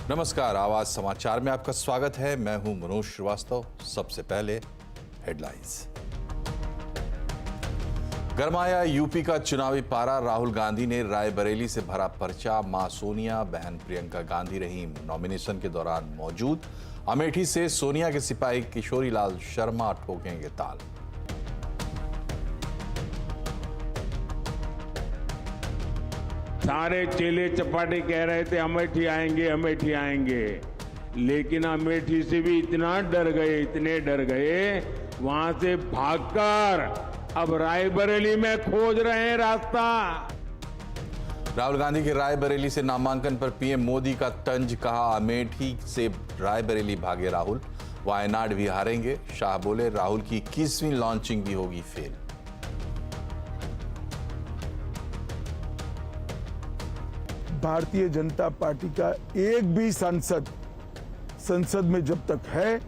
नमस्कार, आवाज समाचार में आपका स्वागत है। मैं हूं मनोज श्रीवास्तव। सबसे पहले हेडलाइंस। गरमाया यूपी का चुनावी पारा। राहुल गांधी ने रायबरेली से भरा पर्चा। मां सोनिया, बहन प्रियंका गांधी रही नॉमिनेशन के दौरान मौजूद। अमेठी से सोनिया के सिपाही किशोरी लाल शर्मा ठोकेंगे ताल। सारे चेले चपाटे कह रहे थे अमेठी आएंगे, अमेठी आएंगे, लेकिन अमेठी से भी इतना डर गए, इतने डर गए, वहां से भागकर अब रायबरेली में खोज रहे हैं रास्ता। राहुल गांधी के रायबरेली से नामांकन पर पीएम मोदी का तंज। कहा, अमेठी से रायबरेली भागे राहुल, वायनाड भी हारेंगे। शाह बोले, राहुल की 21वीं लॉन्चिंग भी होगी फेल। भारतीय जनता पार्टी का एक भी सांसद संसद में जब तक है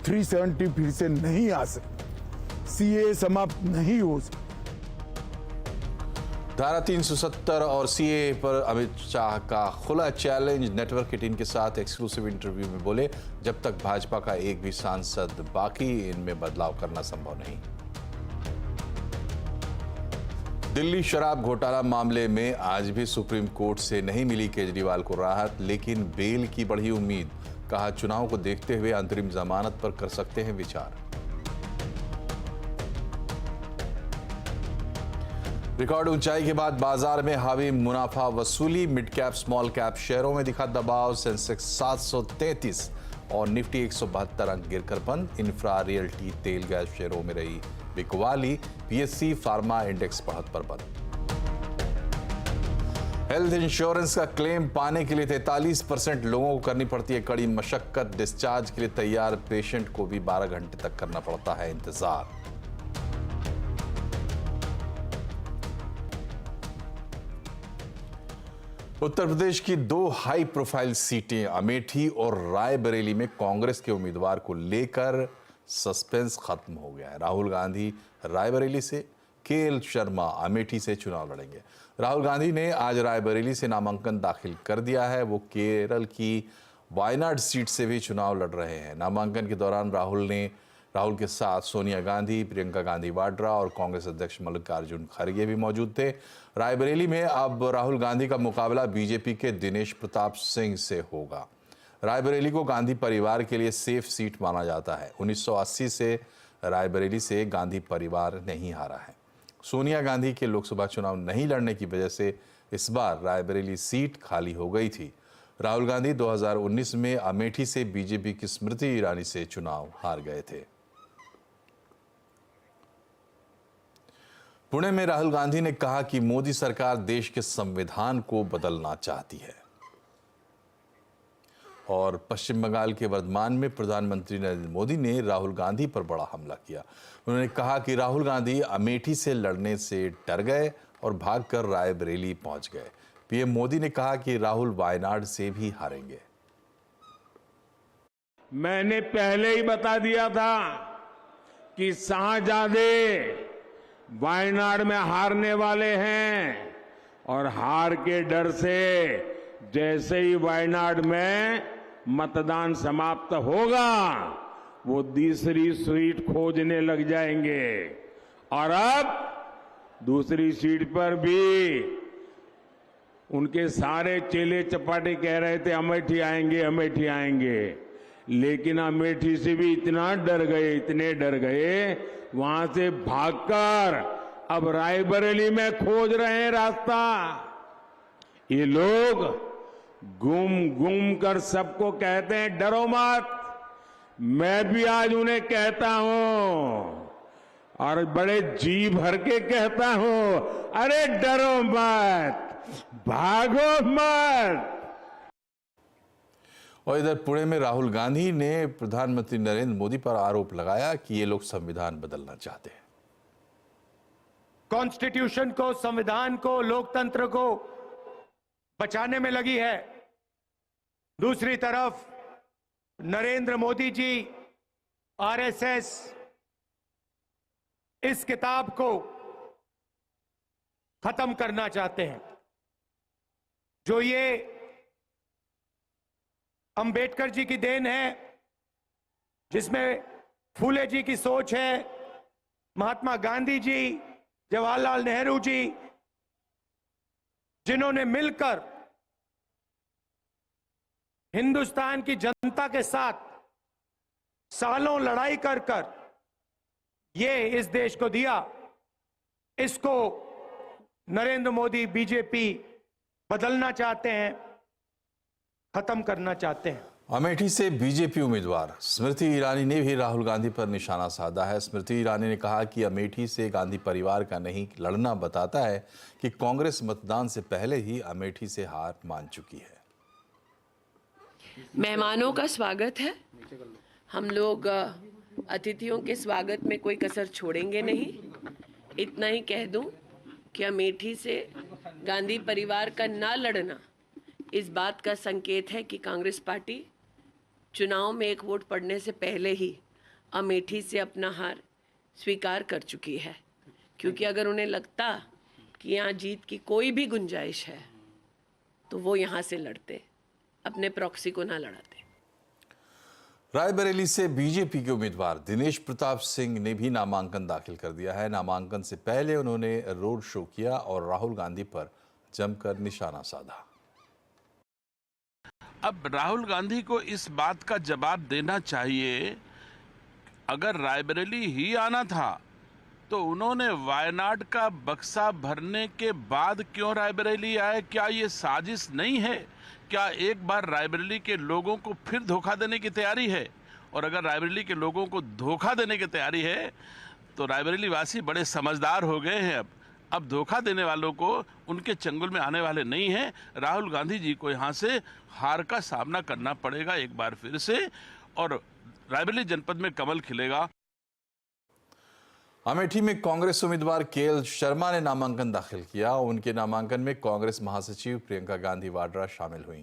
370 फिर से नहीं आ सकती, सीए समाप्त नहीं हो सकती। धारा 370 और सीए पर अमित शाह का खुला चैलेंज। नेटवर्क 18 के साथ एक्सक्लूसिव इंटरव्यू में बोले, जब तक भाजपा का एक भी सांसद बाकी, इनमें बदलाव करना संभव नहीं। दिल्ली शराब घोटाला मामले में आज भी सुप्रीम कोर्ट से नहीं मिली केजरीवाल को राहत, लेकिन बेल की बढ़ी उम्मीद। कहा, चुनाव को देखते हुए अंतरिम जमानत पर कर सकते हैं विचार। रिकॉर्ड ऊंचाई के बाद बाजार में हावी मुनाफा वसूली। मिड कैप स्मॉल कैप शेयरों में दिखा दबाव। सेंसेक्स 733 और निफ्टी 172 अंक गिरकर बंद। इंफ्रा, रियल्टी, तेल गैस शेयरों में रही बिकवाली। पीएससी फार्मा इंडेक्स बढ़त पर बंद। हेल्थ इंश्योरेंस का क्लेम पाने के लिए 43% लोगों को करनी पड़ती है कड़ी मशक्कत। डिस्चार्ज के लिए तैयार पेशेंट को भी 12 घंटे तक करना पड़ता है इंतजार। उत्तर प्रदेश की 2 हाई प्रोफाइल सीटें अमेठी और रायबरेली में कांग्रेस के उम्मीदवार को लेकर सस्पेंस खत्म हो गया है। राहुल गांधी रायबरेली से, केएल शर्मा अमेठी से चुनाव लड़ेंगे। राहुल गांधी ने आज रायबरेली से नामांकन दाखिल कर दिया है। वो केरल की वायनाड सीट से भी चुनाव लड़ रहे हैं। नामांकन के दौरान राहुल के साथ सोनिया गांधी, प्रियंका गांधी वाड्रा और कांग्रेस अध्यक्ष मल्लिकार्जुन खड़गे भी मौजूद थे। रायबरेली में अब राहुल गांधी का मुकाबला बीजेपी के दिनेश प्रताप सिंह से होगा। रायबरेली को गांधी परिवार के लिए सेफ सीट माना जाता है। 1980 से रायबरेली से गांधी परिवार नहीं हारा है। सोनिया गांधी के लोकसभा चुनाव नहीं लड़ने की वजह से इस बार रायबरेली सीट खाली हो गई थी। राहुल गांधी 2019 में अमेठी से बीजेपी की स्मृति ईरानी से चुनाव हार गए थे। पुणे में राहुल गांधी ने कहा कि मोदी सरकार देश के संविधान को बदलना चाहती है। और पश्चिम बंगाल के वर्धमान में प्रधानमंत्री नरेंद्र मोदी ने राहुल गांधी पर बड़ा हमला किया। उन्होंने कहा कि राहुल गांधी अमेठी से लड़ने से डर गए और भागकर रायबरेली पहुंच गए। पीएम मोदी ने कहा कि राहुल वायनाड से भी हारेंगे। मैंने पहले ही बता दिया था कि शाहजादे वायनाड में हारने वाले हैं, और हार के डर से जैसे ही वायनाड में मतदान समाप्त होगा, वो दूसरी सीट खोजने लग जाएंगे। और अब दूसरी सीट पर भी उनके सारे चेले चपाटे कह रहे थे अमेठी आएंगे, अमेठी आएंगे, लेकिन अमेठी से भी इतना डर गए, इतने डर गए, वहां से भागकर अब रायबरेली में खोज रहे हैं रास्ता। ये लोग घूम कर सबको कहते हैं डरो मत। मैं भी आज उन्हें कहता हूं, और बड़े जी भर के कहता हूं, अरे डरो मत, भागो मत। और इधर पुणे में राहुल गांधी ने प्रधानमंत्री नरेंद्र मोदी पर आरोप लगाया कि ये लोग संविधान बदलना चाहते हैं। कॉन्स्टिट्यूशन को, संविधान को, लोकतंत्र को बचाने में लगी है। दूसरी तरफ नरेंद्र मोदी जी आरएसएस इस किताब को खत्म करना चाहते हैं। जो ये अंबेडकर जी की देन है, जिसमें फूले जी की सोच है, महात्मा गांधी जी, जवाहरलाल नेहरू जी, जिन्होंने मिलकर हिंदुस्तान की जनता के साथ सालों लड़ाई कर कर ये इस देश को दिया, इसको नरेंद्र मोदी बीजेपी बदलना चाहते हैं, खत्म करना चाहते हैं। अमेठी से बीजेपी उम्मीदवार स्मृति ईरानी ने भी राहुल गांधी पर निशाना साधा है। स्मृति ईरानी ने कहा कि अमेठी से गांधी परिवार का नहीं लड़ना बताता है कि कांग्रेस मतदान से पहले ही अमेठी से हार मान चुकी है। मेहमानों का स्वागत है। हम लोग अतिथियों के स्वागत में कोई कसर छोड़ेंगे नहीं। इतना ही कह दूं कि अमेठी से गांधी परिवार का ना लड़ना इस बात का संकेत है कि कांग्रेस पार्टी चुनाव में एक वोट पड़ने से पहले ही अमेठी से अपना हार स्वीकार कर चुकी है, क्योंकि अगर उन्हें लगता कि यहाँ जीत की कोई भी गुंजाइश है तो वो यहाँ से लड़ते, अपने प्रॉक्सी को ना लड़ाते। रायबरेली से बीजेपी के उम्मीदवार दिनेश प्रताप सिंह ने भी नामांकन दाखिल कर दिया है। नामांकन से पहले उन्होंने रोड शो किया और राहुल गांधी पर जमकर निशाना साधा। अब राहुल गांधी को इस बात का जवाब देना चाहिए, अगर रायबरेली ही आना था तो उन्होंने वायनाड का बक्सा भरने के बाद क्यों रायबरेली आए? क्या ये साजिश नहीं है? क्या एक बार रायबरेली के लोगों को फिर धोखा देने की तैयारी है? और अगर रायबरेली के लोगों को धोखा देने की तैयारी है तो रायबरेली वासी बड़े समझदार हो गए हैं। अब धोखा देने वालों को उनके चंगुल में आने वाले नहीं हैं। राहुल गांधी जी को यहाँ से हार का सामना करना पड़ेगा एक बार फिर से, और रायबरेली जनपद में कमल खिलेगा। अमेठी में कांग्रेस उम्मीदवार केएल शर्मा ने नामांकन दाखिल किया। उनके नामांकन में कांग्रेस महासचिव प्रियंका गांधी वाड्रा शामिल हुई।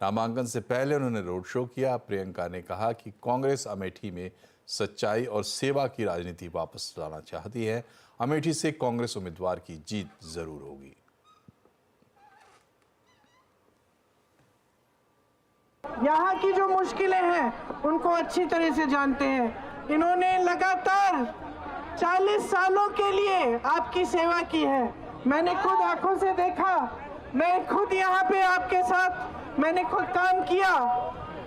नामांकन से पहले उन्होंने रोड शो किया। प्रियंका ने कहा कि कांग्रेस अमेठी में सच्चाई और सेवा की राजनीति वापस लाना चाहती है। अमेठी से कांग्रेस उम्मीदवार की जीत जरूर होगी। यहाँ की जो मुश्किलें हैं उनको अच्छी तरह से जानते हैं। इन्होंने लगातार 40 सालों के लिए आपकी सेवा की है। मैंने खुद आंखों से देखा, मैं खुद यहाँ पे आपके साथ मैंने खुद काम किया,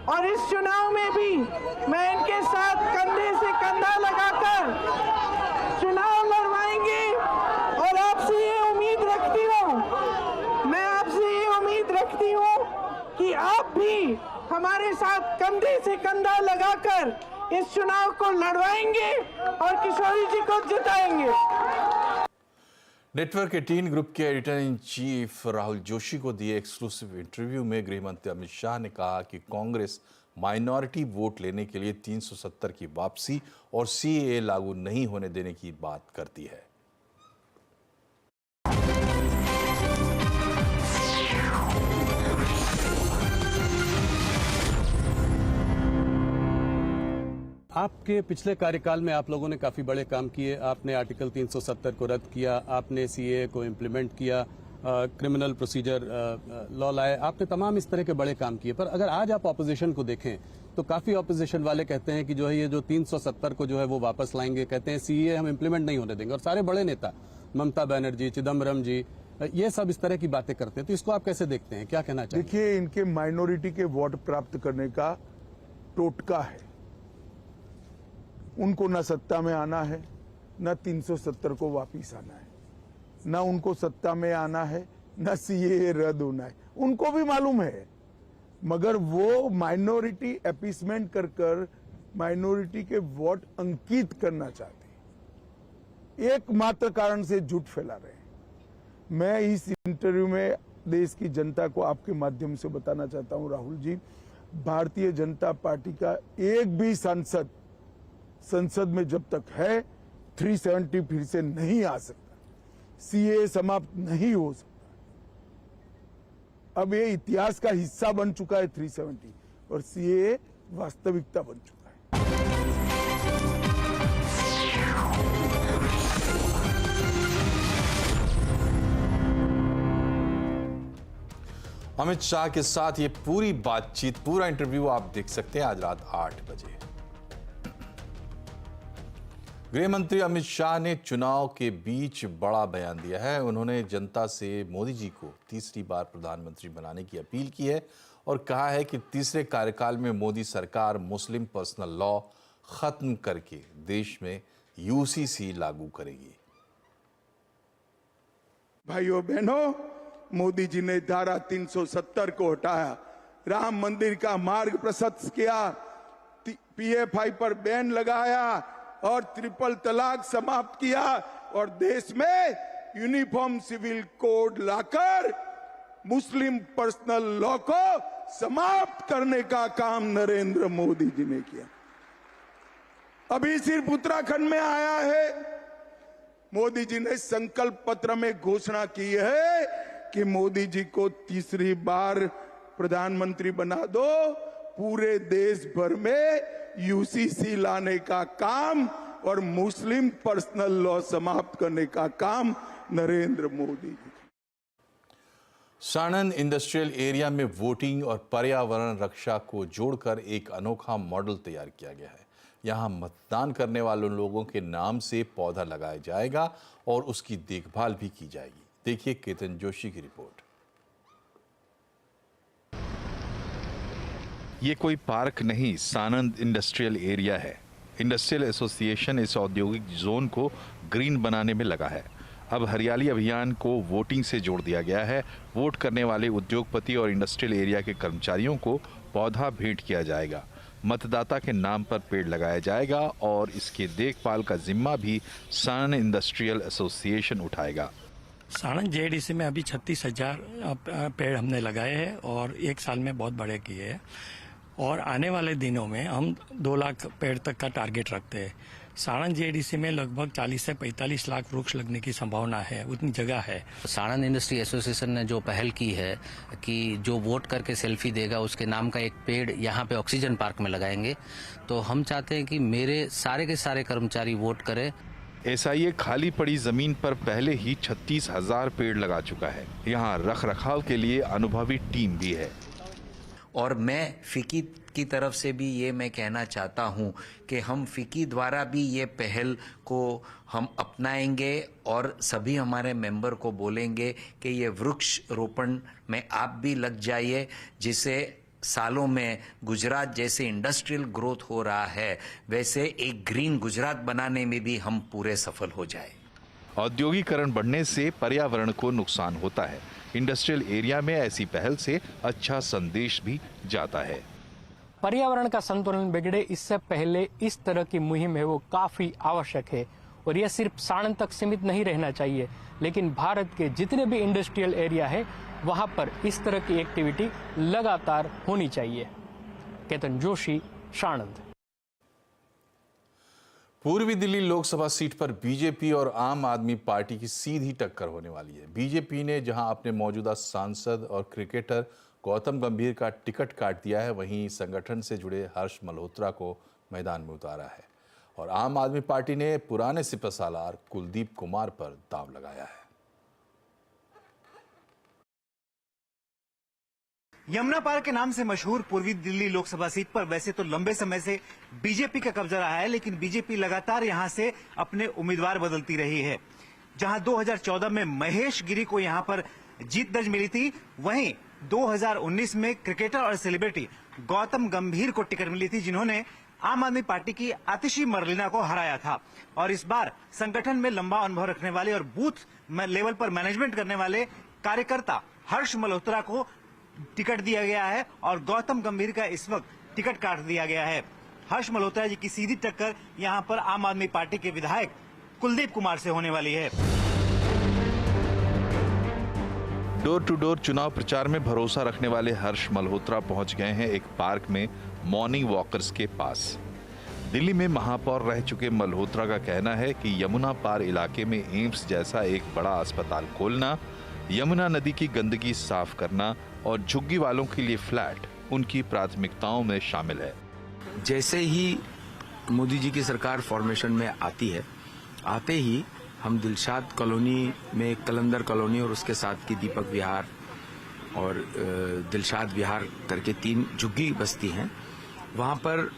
और इस चुनाव में भी मैं इनके साथ कंधे से कंधा लगाकर चुनाव लड़वाएंगे। और आपसे ये उम्मीद रखती हूँ, मैं आपसे ये उम्मीद रखती हूँ कि आप भी हमारे साथ कंधे से कंधा लगाकर इस चुनाव को लड़वाएंगे और किशोरी जी को जिताएंगे। नेटवर्क 18 ग्रुप के editor in chief Rahul Joshi को दिए एक्सक्लूसिव इंटरव्यू में गृहमंत्री अमित शाह ने कहा कि कांग्रेस माइनॉरिटी वोट लेने के लिए 370 की वापसी और सीएए लागू नहीं होने देने की बात करती है। आपके पिछले कार्यकाल में आप लोगों ने काफी बड़े काम किए। आपने आर्टिकल 370 को रद्द किया, आपने सीएए को इम्प्लीमेंट किया, क्रिमिनल प्रोसीजर लॉ लाए, आपने तमाम इस तरह के बड़े काम किए। पर अगर आज आप ऑपोजिशन को देखें तो काफी ऑपोजिशन वाले कहते हैं कि जो है ये जो 370 को जो है वो वापस लाएंगे, कहते हैं सीएए हम इम्प्लीमेंट नहीं होने देंगे। और सारे बड़े नेता ममता बनर्जी, चिदम्बरम जी, ये सब इस तरह की बातें करते हैं। तो इसको आप कैसे देखते हैं, क्या कहना चाहिए? देखिए, इनके माइनॉरिटी के वोट प्राप्त करने का टोटका है। उनको न सत्ता में आना है, न 370 को वापिस आना है, न उनको सत्ता में आना है, न सीएए रद्द होना है। उनको भी मालूम है, मगर वो माइनॉरिटी अपीसमेंट कर कर माइनॉरिटी के वोट अंकित करना चाहते हैं। एकमात्र कारण से झूठ फैला रहे हैं। मैं इस इंटरव्यू में देश की जनता को आपके माध्यम से बताना चाहता हूं, राहुल जी, भारतीय जनता पार्टी का एक भी सांसद संसद में जब तक है 370 फिर से नहीं आ सकता, सीएए समाप्त नहीं हो सकता। अब ये इतिहास का हिस्सा बन चुका है 370, और सीएए वास्तविकता बन चुका है। अमित शाह के साथ ये पूरी बातचीत, पूरा इंटरव्यू आप देख सकते हैं आज रात 8 बजे। गृह मंत्री अमित शाह ने चुनाव के बीच बड़ा बयान दिया है। उन्होंने जनता से मोदी जी को तीसरी बार प्रधानमंत्री बनाने की अपील की है और कहा है कि तीसरे कार्यकाल में मोदी सरकार मुस्लिम पर्सनल लॉ खत्म करके देश में यूसीसी लागू करेगी। भाइयों बहनों, मोदी जी ने धारा 370 को हटाया, राम मंदिर का मार्ग प्रशस्त किया, PF-I पर बैन लगाया और ट्रिपल तलाक समाप्त किया और देश में यूनिफॉर्म सिविल कोड लाकर मुस्लिम पर्सनल लॉ को समाप्त करने का काम नरेंद्र मोदी जी ने किया। अभी सिर्फ उत्तराखंड में आया है, मोदी जी ने संकल्प पत्र में घोषणा की है कि मोदी जी को तीसरी बार प्रधानमंत्री बना दो, पूरे देश भर में यूसीसी लाने का काम और मुस्लिम पर्सनल लॉ समाप्त करने का काम नरेंद्र मोदी जी। साणंद इंडस्ट्रियल एरिया में वोटिंग और पर्यावरण रक्षा को जोड़कर एक अनोखा मॉडल तैयार किया गया है। यहां मतदान करने वाले लोगों के नाम से पौधा लगाया जाएगा और उसकी देखभाल भी की जाएगी। देखिए केतन जोशी की रिपोर्ट। ये कोई पार्क नहीं, साणंद इंडस्ट्रियल एरिया है। इंडस्ट्रियल एसोसिएशन इस औद्योगिक जोन को ग्रीन बनाने में लगा है। अब हरियाली अभियान को वोटिंग से जोड़ दिया गया है। वोट करने वाले उद्योगपति और इंडस्ट्रियल एरिया के कर्मचारियों को पौधा भेंट किया जाएगा। मतदाता के नाम पर पेड़ लगाया जाएगा और इसके देखभाल का जिम्मा भी साणंद इंडस्ट्रियल एसोसिएशन उठाएगा। साणंद JDC में अभी 36,000 पेड़ हमने लगाए हैं और एक साल में बहुत बड़े किए हैं और आने वाले दिनों में हम 2 लाख पेड़ तक का टारगेट रखते हैं। साणंद JDC में लगभग 40 से 45 लाख वृक्ष लगने की संभावना है, उतनी जगह है। साणंद इंडस्ट्री एसोसिएशन ने जो पहल की है कि जो वोट करके सेल्फी देगा उसके नाम का एक पेड़ यहाँ पे ऑक्सीजन पार्क में लगाएंगे, तो हम चाहते हैं कि मेरे सारे के सारे कर्मचारी वोट करें। SIA खाली पड़ी जमीन पर पहले ही 36,000 पेड़ लगा चुका है। यहाँ रख रखाव के लिए अनुभवी टीम भी है। और मैं फिकी की तरफ से भी ये मैं कहना चाहता हूँ कि हम फिकी द्वारा भी ये पहल को हम अपनाएंगे और सभी हमारे मेंबर को बोलेंगे कि ये वृक्ष रोपण में आप भी लग जाइए, जिससे सालों में गुजरात जैसे इंडस्ट्रियल ग्रोथ हो रहा है वैसे एक ग्रीन गुजरात बनाने में भी हम पूरे सफल हो जाए। औद्योगिकरण बढ़ने से पर्यावरण को नुकसान होता है। इंडस्ट्रियल एरिया में ऐसी पहल से अच्छा संदेश भी जाता है। पर्यावरण का संतुलन बिगड़े इससे पहले इस तरह की मुहिम है वो काफी आवश्यक है और यह सिर्फ साणंद तक सीमित नहीं रहना चाहिए, लेकिन भारत के जितने भी इंडस्ट्रियल एरिया है वहां पर इस तरह की एक्टिविटी लगातार होनी चाहिए। केतन जोशी, साणंद। पूर्वी दिल्ली लोकसभा सीट पर बीजेपी और आम आदमी पार्टी की सीधी टक्कर होने वाली है। बीजेपी ने जहां अपने मौजूदा सांसद और क्रिकेटर गौतम गंभीर का टिकट काट दिया है, वहीं संगठन से जुड़े हर्ष मल्होत्रा को मैदान में उतारा है और आम आदमी पार्टी ने पुराने सिपहसालार कुलदीप कुमार पर दांव लगाया है। यमुना पार्क के नाम से मशहूर पूर्वी दिल्ली लोकसभा सीट पर वैसे तो लंबे समय से बीजेपी का कब्जा रहा है, लेकिन बीजेपी लगातार यहां से अपने उम्मीदवार बदलती रही है। जहां 2014 में महेश गिरी को यहां पर जीत दर्ज मिली थी, वहीं 2019 में क्रिकेटर और सेलिब्रिटी गौतम गंभीर को टिकट मिली थी, जिन्होंने आम आदमी पार्टी की आतिशी मरलिना को हराया था। और इस बार संगठन में लंबा अनुभव रखने वाले और बूथ लेवल पर मैनेजमेंट करने वाले कार्यकर्ता हर्ष मल्होत्रा को टिकट दिया गया है और गौतम गंभीर का इस वक्त टिकट काट दिया गया है। हर्ष मल्होत्रा जी की सीधी टक्कर यहां पर आम आदमी पार्टी के विधायक कुलदीप कुमार से होने वाली है। डोर टू डोर चुनाव प्रचार में भरोसा रखने वाले हर्ष मल्होत्रा पहुंच गए हैं एक पार्क में मॉर्निंग वॉकर्स के पास। दिल्ली में महापौर रह चुके मल्होत्रा का कहना है कि यमुना पार इलाके में एम्स जैसा एक बड़ा अस्पताल खोलना, यमुना नदी की गंदगी साफ करना और झुग्गी वालों के लिए फ्लैट उनकी प्राथमिकताओं में शामिल है। जैसे ही मोदी जी की सरकार फॉर्मेशन में आती है, आते ही हम दिलशाद कॉलोनी में कलंदर कॉलोनी और उसके साथ की दीपक विहार, और दिलशाद विहार करके 3 झुग्गी बस्ती हैं, वहाँ पर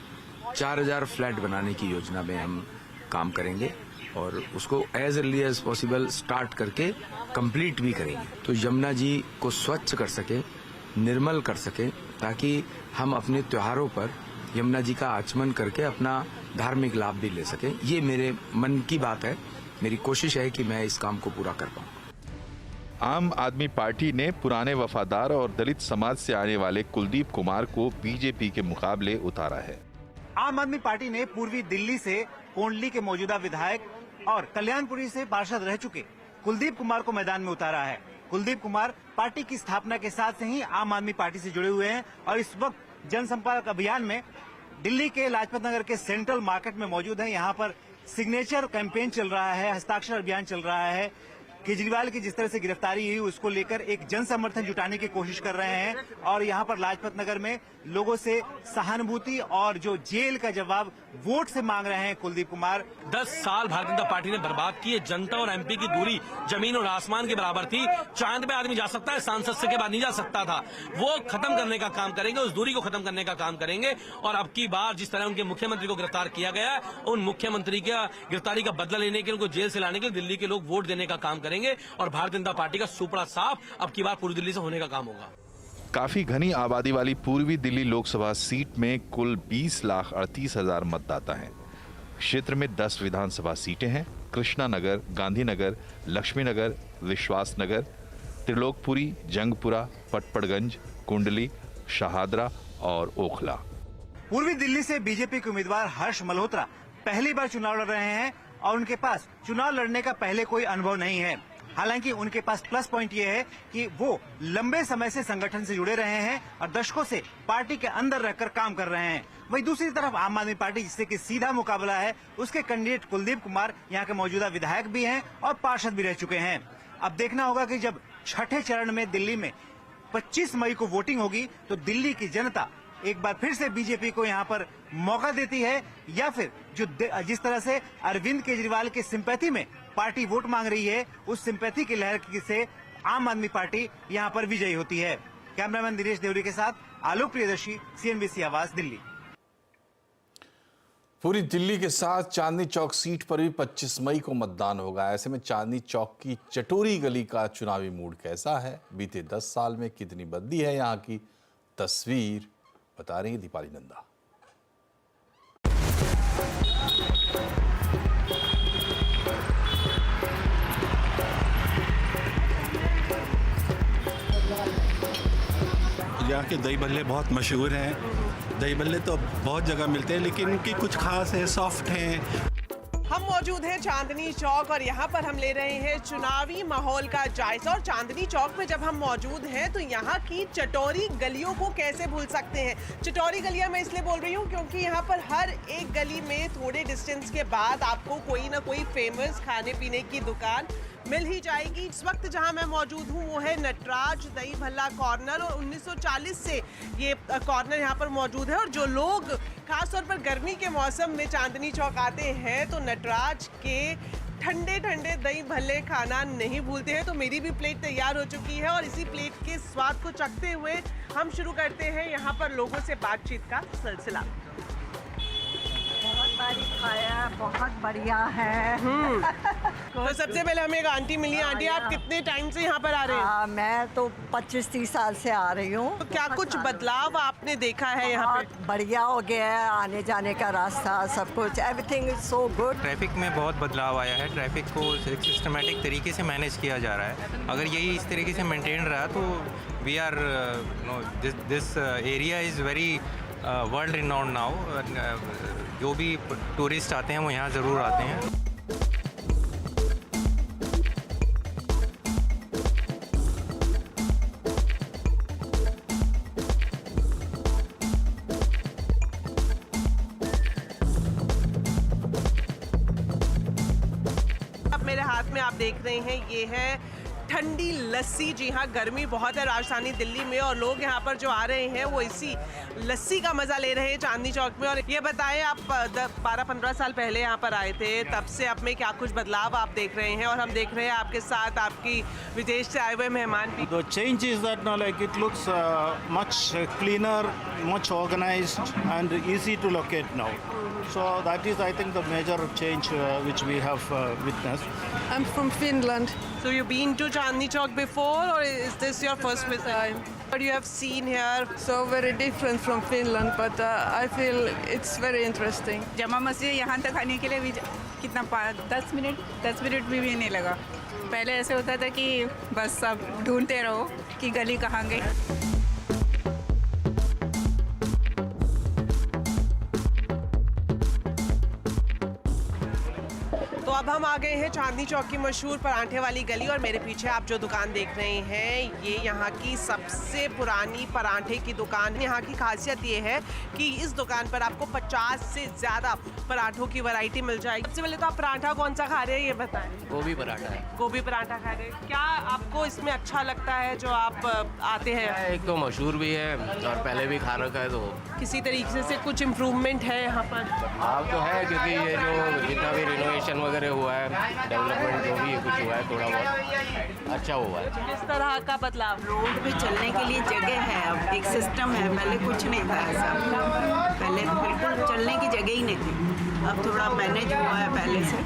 4000 फ्लैट बनाने की योजना में हम काम करेंगे और उसको as early as possible start करके कंप्लीट भी करेंगे, तो यमुना जी को स्वच्छ कर सके, निर्मल कर सके, ताकि हम अपने त्योहारों पर यमुना जी का आचमन करके अपना धार्मिक लाभ भी ले सके। ये मेरे मन की बात है, मेरी कोशिश है कि मैं इस काम को पूरा कर पाऊँ। आम आदमी पार्टी ने पुराने वफादार और दलित समाज से आने वाले कुलदीप कुमार को बीजेपी के मुकाबले उतारा है। आम आदमी पार्टी ने पूर्वी दिल्ली से कोंडली के मौजूदा विधायक और कल्याणपुरी से पार्षद रह चुके कुलदीप कुमार को मैदान में उतारा है। कुलदीप कुमार पार्टी की स्थापना के साथ से ही आम आदमी पार्टी से जुड़े हुए हैं और इस वक्त जनसंपर्क अभियान में दिल्ली के लाजपत नगर के सेंट्रल मार्केट में मौजूद है। यहाँ पर सिग्नेचर कैंपेन चल रहा है, हस्ताक्षर अभियान चल रहा है। केजरीवाल की जिस तरह से गिरफ्तारी हुई उसको लेकर एक जन समर्थन जुटाने की कोशिश कर रहे हैं और यहाँ पर लाजपत नगर में लोगों से सहानुभूति और जो जेल का जवाब वोट से मांग रहे हैं कुलदीप कुमार। 10 साल भारतीय जनता पार्टी ने बर्बाद किए। जनता और एमपी की दूरी जमीन और आसमान के बराबर थी। चांद पे आदमी जा सकता है, सांसद से के बाद नहीं जा सकता था। वो खत्म करने का काम करेंगे, उस दूरी को खत्म करने का काम करेंगे और अब की बार जिस तरह उनके मुख्यमंत्री को गिरफ्तार किया गया है, उन मुख्यमंत्री की गिरफ्तारी का बदला लेने के लिए, उनको जेल से लाने के लिए दिल्ली के लोग वोट देने का काम करेंगे और भारतीय जनता पार्टी का सुपड़ा साफ अब की बार पूरी दिल्ली से होने का काम होगा। काफी घनी आबादी वाली पूर्वी दिल्ली लोकसभा सीट में कुल 20,38,000 मतदाता हैं। क्षेत्र में 10 विधानसभा सीटें हैं। कृष्णा नगर, गांधीनगर, लक्ष्मी नगर, विश्वास नगर, त्रिलोकपुरी, जंगपुरा, पटपड़गंज, कुंडली, शहादरा और ओखला। पूर्वी दिल्ली से बीजेपी के उम्मीदवार हर्ष मल्होत्रा पहली बार चुनाव लड़ रहे हैं और उनके पास चुनाव लड़ने का पहले कोई अनुभव नहीं है। हालांकि उनके पास प्लस पॉइंट ये है कि वो लंबे समय से संगठन से जुड़े रहे हैं और दशकों से पार्टी के अंदर रहकर काम कर रहे हैं। वहीं दूसरी तरफ आम आदमी पार्टी जिससे कि सीधा मुकाबला है, उसके कैंडिडेट कुलदीप कुमार यहाँ के मौजूदा विधायक भी हैं और पार्षद भी रह चुके हैं। अब देखना होगा कि जब छठे चरण में दिल्ली में 25 मई को वोटिंग होगी तो दिल्ली की जनता एक बार फिर से बीजेपी को यहाँ पर मौका देती है या फिर जो जिस तरह से अरविंद केजरीवाल के सिंपैथी में पार्टी वोट मांग रही है, उस सिंपैथी की लहर से आम आदमी पार्टी यहाँ पर विजयी होती है। कैमरामैन दिनेश देवरी के साथ आलोक प्रियदर्शी, CNBC आवाज, दिल्ली। पूरी दिल्ली के साथ चांदनी चौक सीट पर भी 25 मई को मतदान होगा। ऐसे में चांदनी चौक की चटोरी गली का चुनावी मूड कैसा है, बीते 10 साल में कितनी बदली है यहाँ की तस्वीर, बता रही है दीपाली नंदा। यहाँ के दही भल्ले बहुत मशहूर हैं। दही भल्ले तो बहुत जगह मिलते हैं लेकिन इनकी कुछ खास है, सॉफ्ट हैं। हम मौजूद हैं चांदनी चौक और यहाँ पर हम ले रहे हैं चुनावी माहौल का जायजा। और चांदनी चौक में जब हम मौजूद हैं तो यहाँ की चटोरी गलियों को कैसे भूल सकते हैं। चटोरी गलियाँ मैं इसलिए बोल रही हूँ क्योंकि यहाँ पर हर एक गली में थोड़े डिस्टेंस के बाद आपको कोई ना कोई फेमस खाने पीने की दुकान मिल ही जाएगी। इस वक्त जहां मैं मौजूद हूं वो है नटराज दही भल्ला कॉर्नर और 1940 से ये कॉर्नर यहां पर मौजूद है और जो लोग खासतौर पर गर्मी के मौसम में चांदनी चौक आते हैं तो नटराज के ठंडे ठंडे दही भल्ले खाना नहीं भूलते हैं। तो मेरी भी प्लेट तैयार हो चुकी है और इसी प्लेट के स्वाद को चखते हुए हम शुरू करते हैं यहाँ पर लोगों से बातचीत का सिलसिला। बहुत बारी खाया, बहुत बढ़िया है। तो सबसे पहले हमें एक आंटी मिली। आंटी, आप कितने टाइम से यहाँ पर आ रहे हैं? मैं तो 25-30 साल से आ रही हूँ। तो क्या कुछ बदलाव आपने देखा है यहाँ पे? बढ़िया हो गया है, आने जाने का रास्ता, सब कुछ, everything is so good. Traffic में बहुत बदलाव आया है। ट्रैफिक को सिस्टमेटिक तरीके से मैनेज किया जा रहा है। अगर यही इस तरीके से मेंटेन रहा तो we are this area is very world renowned now. जो भी टूरिस्ट आते हैं वो यहाँ ज़रूर आते हैं। अब मेरे हाथ में आप देख रहे हैं ये है ठंडी लस्सी। जी हाँ, गर्मी बहुत है राजधानी दिल्ली में और लोग यहाँ पर जो आ रहे हैं वो इसी लस्सी का मजा ले रहे हैं चांदनी चौक में। और ये बताएं, आप 12-15 साल पहले यहाँ पर आए थे, तब से अब में क्या कुछ बदलाव आप देख रहे हैं? और हम देख रहे हैं आपके साथ आपकी विदेश से आए हुए मेहमान भी। The change is that now like it looks much cleaner, much organized and easy to locate now. So that is, I think, the major change which we have witnessed. I'm from Finland. So you've been to Chandni Chowk before, or is this your first visit? What you have seen here? So very different from Finland, but I feel it's very interesting. जमा मस्जिद यहाँ तक आने के लिए भी कितना 10 minute भी नहीं लगा। पहले ऐसे होता था कि बस अब ढूंढते रहो कि गली कहाँ गई। तो अब हम आ गए हैं चांदनी चौक की मशहूर परांठे वाली गली और मेरे पीछे आप जो दुकान देख रहे हैं ये यहाँ की सबसे पुरानी परांठे की दुकान। यहाँ की खासियत ये है कि इस दुकान पर आपको 50 से ज़्यादा पराठों की वैरायटी मिल जाएगी। सबसे पहले तो आप पराठा कौन सा खा रहे हैं ये बताएं। गोभी पराठा है। गोभी पराठा खा रहे हैं। क्या आपको इसमें अच्छा लगता है जो आप आते हैं? एक तो मशहूर भी है और पहले भी खा रखा है, तो किसी तरीके से कुछ इम्प्रूवमेंट है यहाँ पर? हाँ तो है, क्योंकि ये जो जितना भी रिनोवेशन वगैरह हुआ है, डेवलपमेंट जो भी कुछ हुआ है थोड़ा बहुत अच्छा हुआ है। किस तरह का बदलाव? रोड पे चलने के लिए जगह है, अब एक सिस्टम है, पहले कुछ नहीं था ऐसा। पहले तो बिल्कुल चलने की जगह ही नहीं थी, अब थोड़ा मैनेज हुआ है पहले से।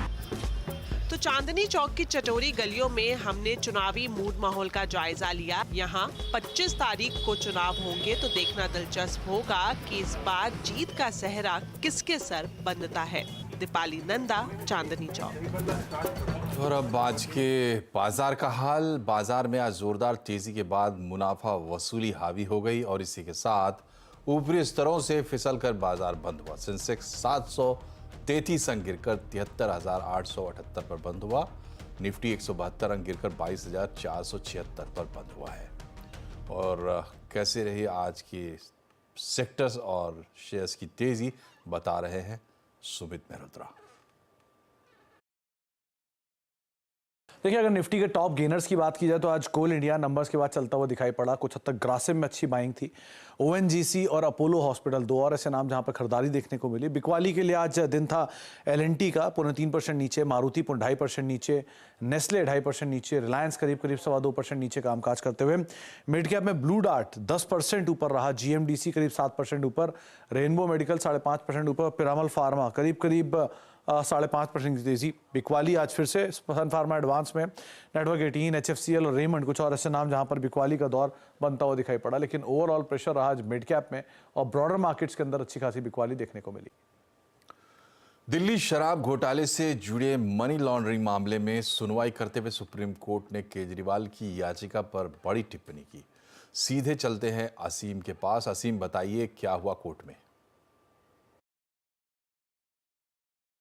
तो चांदनी चौक की चटोरी गलियों में हमने चुनावी मूड माहौल का जायजा लिया। यहाँ 25 तारीख को चुनाव होंगे तो देखना दिलचस्प होगा कि इस बार जीत का सेहरा किसके सर बनता है। दीपाली नंदा, चांदनी चौक। और अब आज के बाजार का हाल। बाजार में आज जोरदार तेजी के बाद मुनाफा वसूली हावी हो गई और इसी के साथ ऊपरी स्तरों से फिसलकर बाजार बंद हुआ। सेंसेक्स 733 अंक गिरकर 73,878 पर बंद हुआ। निफ्टी 172 अंक गिरकर 22,476 पर बंद हुआ है। और कैसे रही आज की सेक्टर्स और शेयर्स की तेजी बता रहे हैं सुमित मेहरोत्रा। देखिए, अगर निफ्टी के टॉप गेनर्स की बात की जाए तो आज कोल इंडिया नंबर्स के बाद चलता हुआ दिखाई पड़ा। कुछ हद तक ग्रासिम में अच्छी बाइंग थी। ओएनजीसी और अपोलो हॉस्पिटल दो और ऐसे नाम जहां पर खरीदारी देखने को मिली। बिकवाली के लिए आज दिन था एलएनटी का 3.25% नीचे, मारुति 2.5% नीचे, नेस्ले 2.5% नीचे, रिलायंस करीब 2.25% नीचे कामकाज करते हुए। मिड कैप में ब्लू डार्ट 10% ऊपर रहा, जीएमडीसी करीब 7% ऊपर, रेनबो मेडिकल 5.5% ऊपर, पिरामल फार्मा करीब 5.5% की तेजी। बिकवाली आज फिर से सन फार्मा एडवांस में, नेटवर्क 18, एचएफसीएल और रेमंड कुछ और ऐसे नाम जहां पर बिकवाली का दौर बनता हुआ दिखाई पड़ा। लेकिन ओवरऑल प्रेशर रहा आज मिड कैप में और ब्रॉडर मार्केट्स के अंदर अच्छी खासी बिकवाली देखने को मिली। दिल्ली शराब घोटाले से जुड़े मनी लॉन्ड्रिंग मामले में सुनवाई करते हुए सुप्रीम कोर्ट ने केजरीवाल की याचिका पर बड़ी टिप्पणी की। सीधे चलते हैं असीम के पास। असीम, बताइए क्या हुआ कोर्ट में?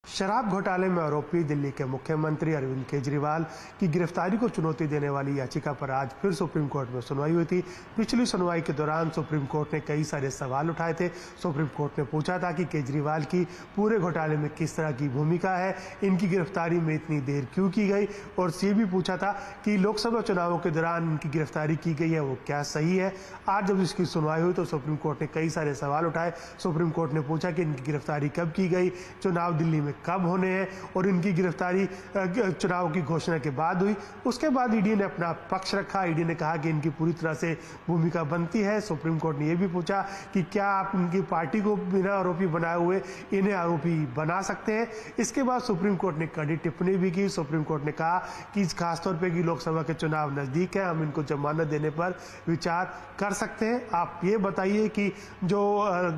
शराब घोटाले में आरोपी दिल्ली के मुख्यमंत्री अरविंद केजरीवाल की गिरफ्तारी को चुनौती देने वाली याचिका पर आज फिर सुप्रीम कोर्ट में सुनवाई हुई थी। पिछली सुनवाई के दौरान सुप्रीम कोर्ट ने कई सारे सवाल उठाए थे। सुप्रीम कोर्ट ने पूछा था कि केजरीवाल की पूरे घोटाले में किस तरह की भूमिका है, इनकी गिरफ्तारी में इतनी देर क्यों की गई, और ये भी पूछा था कि लोकसभा चुनावों के दौरान इनकी गिरफ्तारी की गई है वो क्या सही है। आज जब इसकी सुनवाई हुई तो सुप्रीम कोर्ट ने कई सारे सवाल उठाए। सुप्रीम कोर्ट ने पूछा कि इनकी गिरफ्तारी कब की गई, चुनाव दिल्ली में कब होने हैं, और इनकी गिरफ्तारी चुनाव की घोषणा के बाद हुई। उसके बाद ईडी ने अपना पक्ष रखा। ईडी ने कहा कि इनकी पूरी तरह से भूमिका बनती है। सुप्रीम कोर्ट ने यह भी पूछा कि क्या आप इनकी पार्टी को बिना आरोपी बनाए हुए इन्हें आरोपी बना सकते हैं। इसके बाद सुप्रीम कोर्ट ने कड़ी टिप्पणी भी की। सुप्रीम कोर्ट ने कहा कि खासतौर पर कि लोकसभा के चुनाव नजदीक है, हम इनको जमानत देने पर विचार कर सकते हैं। आप ये बताइए कि जो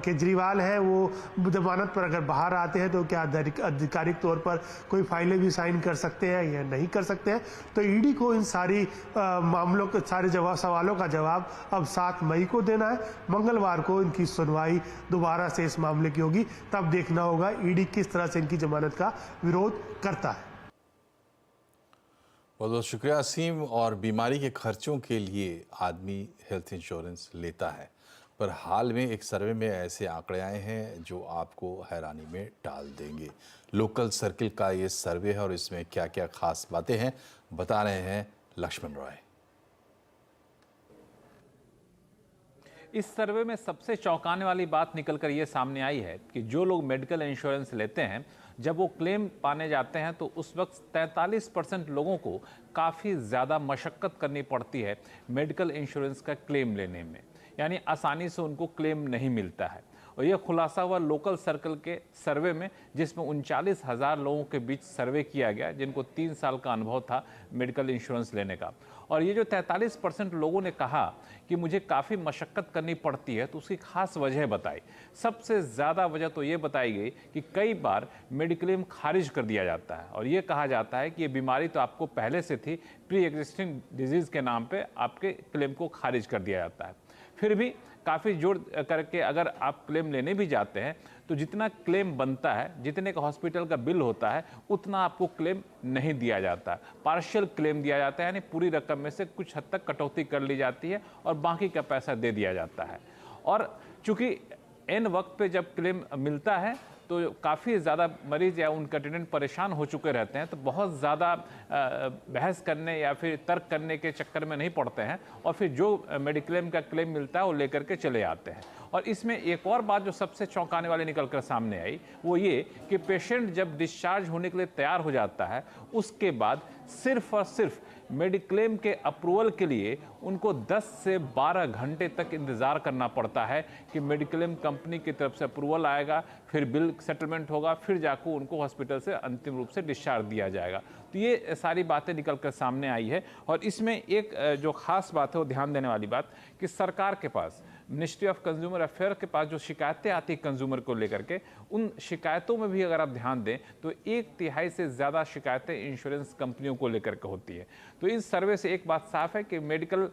केजरीवाल है वो जमानत पर अगर बाहर आते हैं तो क्या आधिकारिक तौर पर कोई फाइलें भी साइन कर सकते हैं या नहीं कर सकते हैं। तो ईडी को इन सारी मामलों के सारे सवालों का जवाब अब 7 मई को देना है। मंगलवार को इनकी सुनवाई दोबारा से इस मामले की होगी। तब देखना होगा ईडी किस तरह से इनकी जमानत का विरोध करता है। बहुत बहुत शुक्रिया असीम। और बीमारी के खर्चों के लिए आदमी हेल्थ इंश्योरेंस लेता है, पर हाल में एक सर्वे में ऐसे आंकड़े आए हैं जो आपको हैरानी में डाल देंगे। लोकल सर्किल का ये सर्वे है और इसमें क्या क्या खास बातें हैं बता रहे हैं लक्ष्मण रॉय। इस सर्वे में सबसे चौंकाने वाली बात निकलकर ये सामने आई है कि जो लोग मेडिकल इंश्योरेंस लेते हैं, जब वो क्लेम पाने जाते हैं तो उस वक्त 43% लोगों को काफ़ी ज़्यादा मशक्क़त करनी पड़ती है मेडिकल इंश्योरेंस का क्लेम लेने में, यानी आसानी से उनको क्लेम नहीं मिलता है। और यह खुलासा हुआ लोकल सर्कल के सर्वे में, जिसमें 39,000 लोगों के बीच सर्वे किया गया जिनको 3 साल का अनुभव था मेडिकल इंश्योरेंस लेने का। और ये जो 43% लोगों ने कहा कि मुझे काफ़ी मशक्क़त करनी पड़ती है, तो उसकी खास वजह बताई। सबसे ज़्यादा वजह तो ये बताई गई कि कई बार मेडिक्लेम खारिज कर दिया जाता है और ये कहा जाता है कि ये बीमारी तो आपको पहले से थी, प्री एग्जिस्टिंग डिजीज़ के नाम पे आपके क्लेम को खारिज कर दिया जाता है। फिर भी काफ़ी जोड़ करके अगर आप क्लेम लेने भी जाते हैं तो जितना क्लेम बनता है, जितने का हॉस्पिटल का बिल होता है, उतना आपको क्लेम नहीं दिया जाता। पार्शियल क्लेम दिया जाता है, यानी पूरी रकम में से कुछ हद तक कटौती कर ली जाती है और बाकी का पैसा दे दिया जाता है। और चूँकि एन वक्त पे जब क्लेम मिलता है तो काफ़ी ज़्यादा मरीज़ या उनके अटेंडेंट परेशान हो चुके रहते हैं, तो बहुत ज़्यादा बहस करने या फिर तर्क करने के चक्कर में नहीं पड़ते हैं और फिर जो मेडिक्लेम का क्लेम मिलता है वो लेकर के चले आते हैं। और इसमें एक और बात जो सबसे चौंकाने वाली निकल कर सामने आई वो ये कि पेशेंट जब डिस्चार्ज होने के लिए तैयार हो जाता है, उसके बाद सिर्फ और सिर्फ मेडिक्लेम के अप्रूवल के लिए उनको 10 से 12 घंटे तक इंतज़ार करना पड़ता है कि मेडिक्लेम कंपनी की तरफ से अप्रूवल आएगा, फिर बिल सेटलमेंट होगा, फिर जाकर उनको हॉस्पिटल से अंतिम रूप से डिस्चार्ज दिया जाएगा। तो ये सारी बातें निकल कर सामने आई है। और इसमें एक जो खास बात है वो ध्यान देने वाली बात कि सरकार के पास, मिनिस्ट्री ऑफ कंज्यूमर अफेयर के पास जो शिकायतें आती हैं कंज्यूमर को लेकर के, उन शिकायतों में भी अगर आप ध्यान दें तो 1/3 से ज़्यादा शिकायतें इंश्योरेंस कंपनियों को लेकर के होती है। तो इस सर्वे से एक बात साफ है कि मेडिकल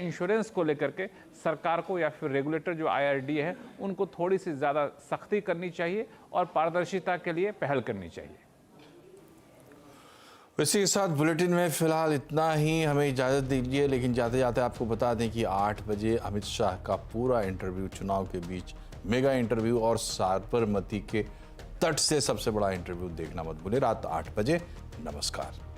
इंश्योरेंस को लेकर के सरकार को या फिर रेगुलेटर जो IRDA है उनको थोड़ी सी ज़्यादा सख्ती करनी चाहिए और पारदर्शिता के लिए पहल करनी चाहिए। इसी के साथ बुलेटिन में फिलहाल इतना ही, हमें इजाज़त दीजिए। लेकिन जाते जाते आपको बता दें कि 8 बजे अमित शाह का पूरा इंटरव्यू, चुनाव के बीच मेगा इंटरव्यू और साबरमती के तट से सबसे बड़ा इंटरव्यू देखना मत भूलें, रात 8 बजे। नमस्कार।